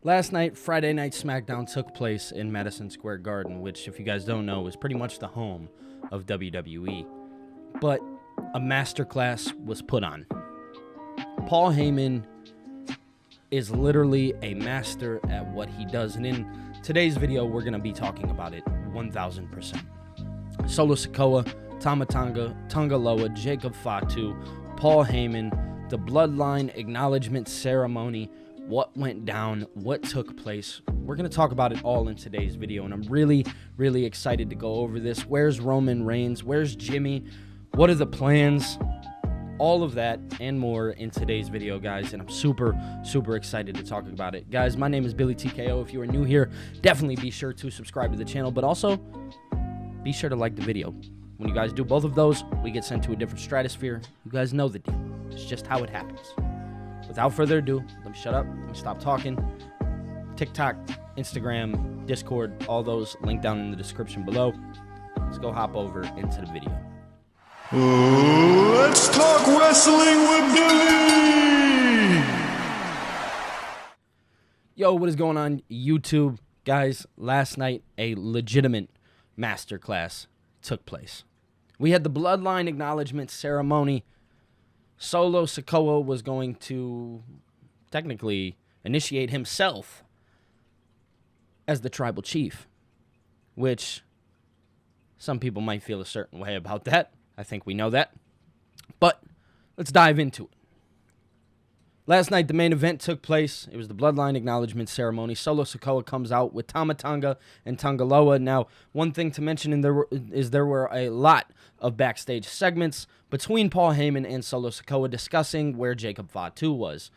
Last night, Friday Night Smackdown took place in Madison Square Garden, which, if you guys don't know, is pretty much the home of WWE. But a masterclass was put on. Paul Heyman is literally a master at what he does, and in today's video, we're going to be talking about it 1000%. Solo Sikoa, Tama Tonga, Tonga Loa, Jacob Fatu, Paul Heyman, the Bloodline acknowledgement ceremony, what went down, what took place. We're going to talk about it all in today's video, and I'm really, really excited to go over this. Where's Roman Reigns? Where's Jimmy? What are the plans? All of that and more in today's video, guys, and I'm super, super excited to talk about it. Guys, my name is Billy TKO. If you are new here, definitely be sure to subscribe to the channel, but also be sure to like the video. When you guys do both of those, we get sent to a different stratosphere. You guys know the deal. It's just how it happens. Without further ado, let me shut up, let me stop talking. TikTok, Instagram, Discord, all those linked down in the description below. Let's go hop over into the video. Let's talk wrestling with Billy! Yo, what is going on, YouTube? Guys, last night, a legitimate masterclass took place. We had the Bloodline acknowledgement ceremony. Solo Sikoa was going to technically initiate himself as the tribal chief, which some people might feel a certain way about that. I think we know that. But let's dive into it. Last night, the main event took place. It was the Bloodline acknowledgement ceremony. Solo Sikoa comes out with Tama Tonga and Tonga Loa. Now, one thing to mention there were a lot of backstage segments between Paul Heyman and Solo Sikoa discussing where Jacob Fatu was.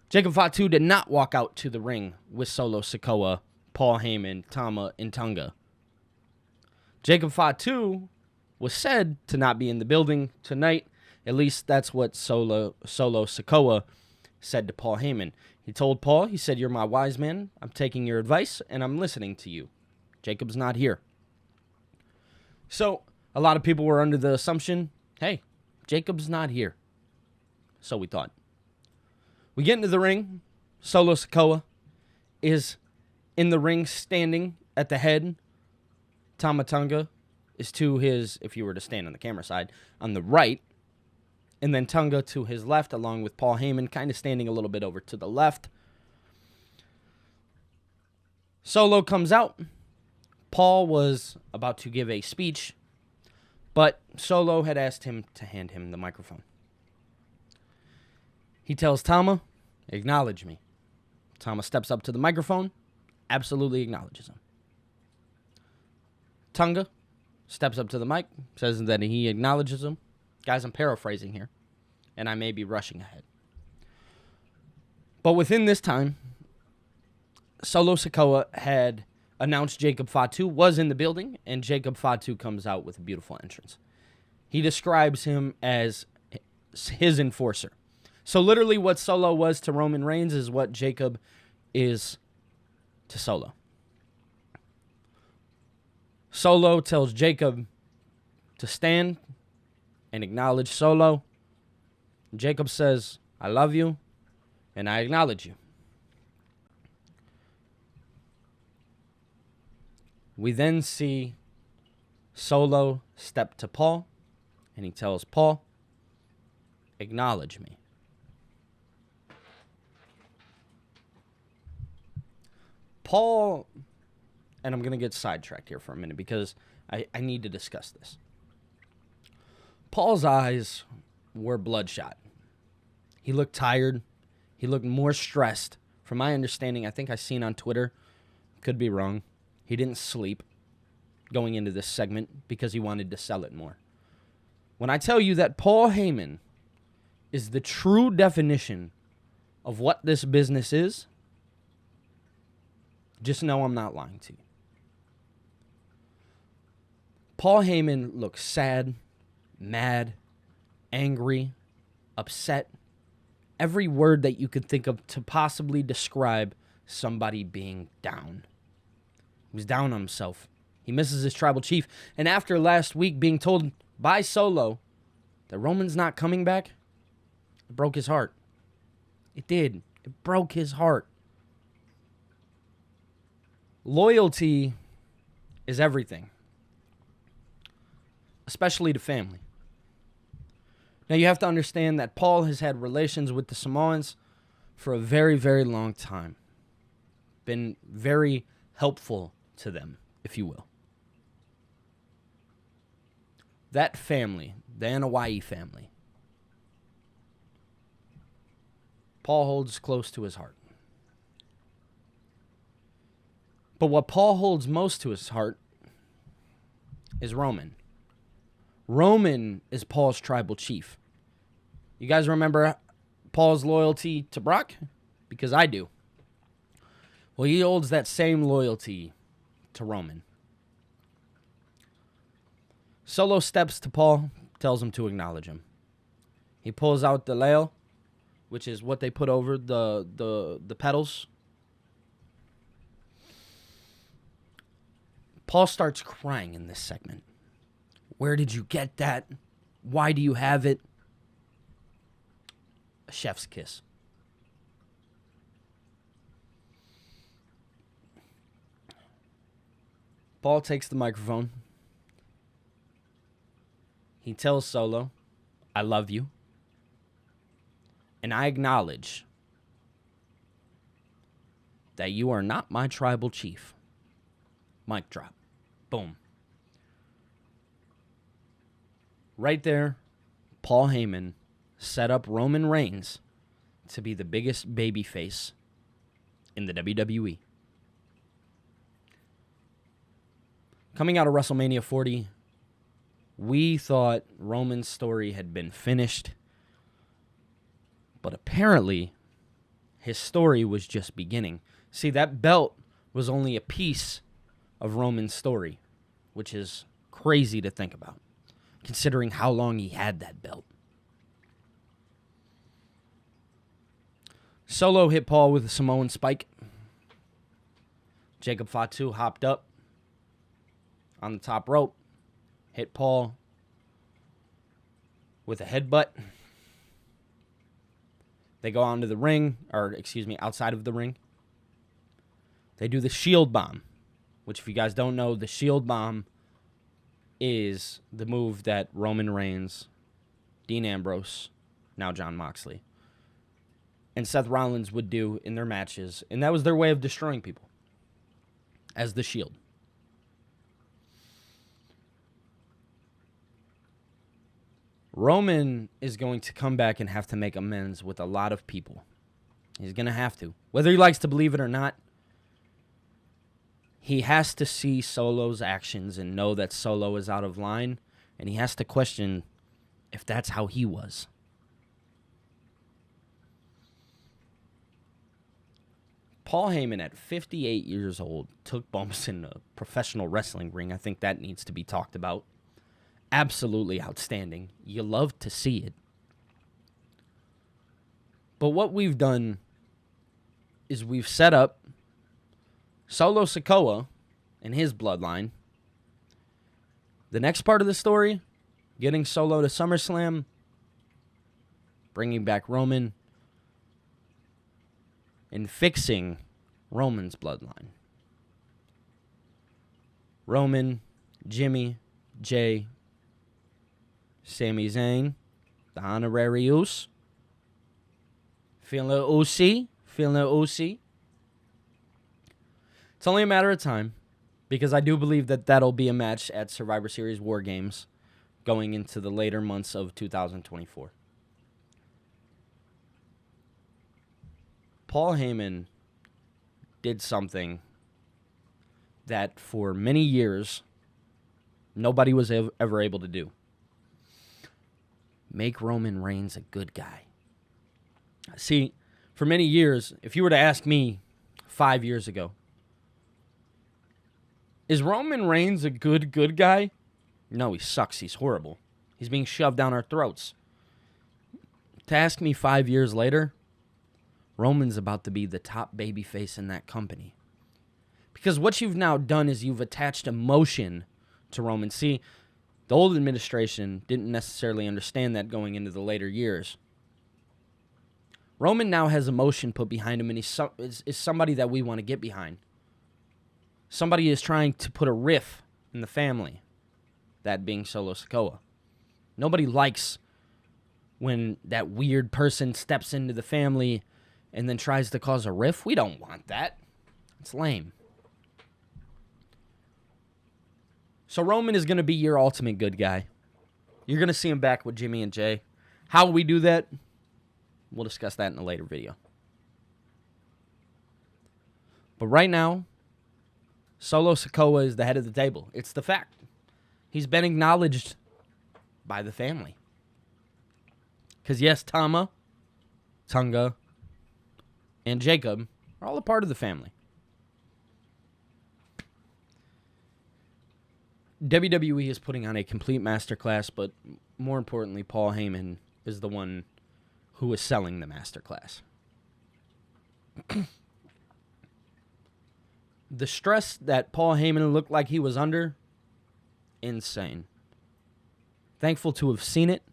Jacob Fatu did not walk out to the ring with Solo Sikoa, Paul Heyman, Tama, and Tonga. Jacob Fatu was said to not be in the building tonight. At least that's what Solo Sikoa said to Paul Heyman. He told Paul, he said, "You're my wise man. I'm taking your advice, and I'm listening to you. Jacob's not here." So, a lot of people were under the assumption, hey, Jacob's not here. So we thought. We get into the ring. Solo Sikoa is in the ring standing at the head. Tama Tonga is to his, if you were to stand on the camera side, on the right. And then Tonga to his left, along with Paul Heyman, kind of standing a little bit over to the left. Solo comes out. Paul was about to give a speech, but Solo had asked him to hand him the microphone. He tells Tama, "Acknowledge me." Tama steps up to the microphone, absolutely acknowledges him. Tonga steps up to the mic, says that he acknowledges him. Guys, I'm paraphrasing here, and I may be rushing ahead. But within this time, Solo Sikoa had announced Jacob Fatu was in the building, and Jacob Fatu comes out with a beautiful entrance. He describes him as his enforcer. So literally what Solo was to Roman Reigns is what Jacob is to Solo. Solo tells Jacob to stand and acknowledge Solo. Jacob says, "I love you, and I acknowledge you." We then see Solo step to Paul, and he tells Paul, "Acknowledge me." Paul, and I'm going to get sidetracked here for a minute because I need to discuss this. Paul's eyes were bloodshot. He looked tired. He looked more stressed. From my understanding, I think I seen on Twitter, could be wrong, he didn't sleep going into this segment because he wanted to sell it more. When I tell you that Paul Heyman is the true definition of what this business is, just know I'm not lying to you. Paul Heyman looks sad, mad, angry, upset. Every word that you could think of to possibly describe somebody being down. He was down on himself. He misses his tribal chief. And after last week being told by Solo that Roman's not coming back, it broke his heart. It did. It broke his heart. Loyalty is everything, especially to family. Now, you have to understand that Paul has had relations with the Samoans for a very, very long time. Been very helpful to them, if you will. That family, the Anoa'i family, Paul holds close to his heart. But what Paul holds most to his heart is Roman. Roman is Paul's tribal chief. You guys remember Paul's loyalty to Brock? Because I do. Well, he holds that same loyalty to Roman. Solo steps to Paul, tells him to acknowledge him. He pulls out the leo, which is what they put over the pedals. Paul starts crying in this segment. Where did you get that? Why do you have it? A chef's kiss. Paul takes the microphone. He tells Solo, I love you. And I acknowledge that you are not my tribal chief. Mic drop. Boom. Right there, Paul Heyman set up Roman Reigns to be the biggest babyface in the WWE. Coming out of WrestleMania 40, we thought Roman's story had been finished, but apparently his story was just beginning. See, that belt was only a piece of Roman's story, which is crazy to think about, considering how long he had that belt. Solo hit Paul with a Samoan spike. Jacob Fatu hopped up on the top rope, hit Paul with a headbutt. They go onto the ring, outside of the ring. They do the shield bomb, which, if you guys don't know, the shield bomb is the move that Roman Reigns, Dean Ambrose, now Jon Moxley, and Seth Rollins would do in their matches. And that was their way of destroying people, as the Shield. Roman is going to come back and have to make amends with a lot of people. He's going to have to. Whether he likes to believe it or not, he has to see Solo's actions and know that Solo is out of line, and he has to question if that's how he was. Paul Heyman, at 58 years old, took bumps in a professional wrestling ring. I think that needs to be talked about. Absolutely outstanding. You love to see it. But what we've done is we've set up Solo Sikoa and his bloodline. The next part of the story, getting Solo to SummerSlam, bringing back Roman, and fixing Roman's bloodline. Roman, Jimmy, Jay, Sami Zayn, the honorary Uce. Feeling a little Uce. Feeling a little Uce. It's only a matter of time, because I do believe that that'll be a match at Survivor Series War Games going into the later months of 2024. Paul Heyman did something that for many years nobody was ever able to do. Make Roman Reigns a good guy. See, for many years, if you were to ask me 5 years ago, is Roman Reigns a good guy? No, he sucks. He's horrible. He's being shoved down our throats. To ask me 5 years later, Roman's about to be the top babyface in that company. Because what you've now done is you've attached emotion to Roman. See, the old administration didn't necessarily understand that going into the later years. Roman now has emotion put behind him, and is somebody that we want to get behind. Somebody is trying to put a riff in the family, that being Solo Sikoa. Nobody likes when that weird person steps into the family and then tries to cause a riff. We don't want that. It's lame. So Roman is going to be your ultimate good guy. You're going to see him back with Jimmy and Jay. How will we do that? We'll discuss that in a later video. But right now, Solo Sikoa is the head of the table. It's the fact. He's been acknowledged by the family. Because yes, Tama, Tonga, and Jacob are all a part of the family. WWE is putting on a complete masterclass, but more importantly, Paul Heyman is the one who is selling the masterclass. The stress that Paul Heyman looked like he was under, insane. Thankful to have seen it.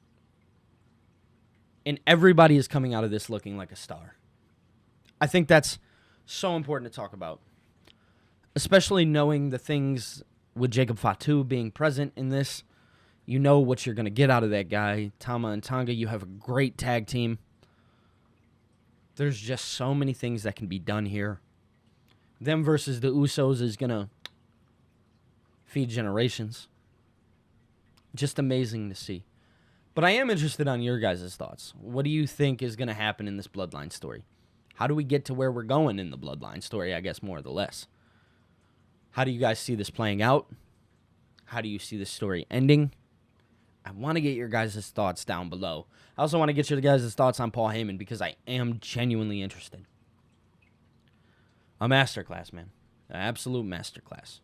And everybody is coming out of this looking like a star. I think that's so important to talk about. Especially knowing the things with Jacob Fatu being present in this. You know what you're going to get out of that guy. Tama and Tonga, you have a great tag team. There's just so many things that can be done here. Them versus the Usos is going to feed generations. Just amazing to see. But I am interested on your guys' thoughts. What do you think is going to happen in this Bloodline story? How do we get to where we're going in the Bloodline story, I guess, more or less? How do you guys see this playing out? How do you see this story ending? I want to get your guys' thoughts down below. I also want to get your guys' thoughts on Paul Heyman because I am genuinely interested. A masterclass, man. An absolute masterclass.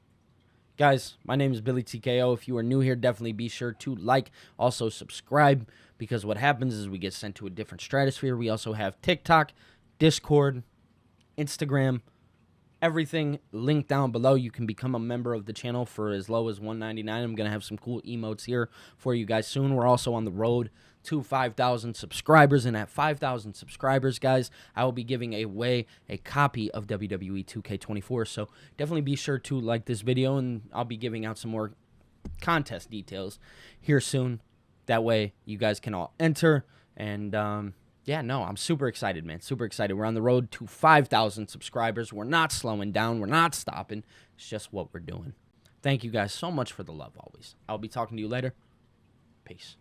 Guys, my name is Billy TKO. If you are new here, definitely be sure to like, also subscribe, because what happens is we get sent to a different stratosphere. We also have TikTok, Discord, Instagram, everything linked down below. You can become a member of the channel for as low as $1.99. I'm going to have some cool emotes here for you guys soon. We're also on the road to 5,000 subscribers, and at 5,000 subscribers, guys, I will be giving away a copy of WWE 2K24, so definitely be sure to like this video, and I'll be giving out some more contest details here soon. That way, you guys can all enter, and yeah, no, I'm super excited, man. Super excited. We're on the road to 5,000 subscribers. We're not slowing down. We're not stopping. It's just what we're doing. Thank you guys so much for the love always. I'll be talking to you later. Peace.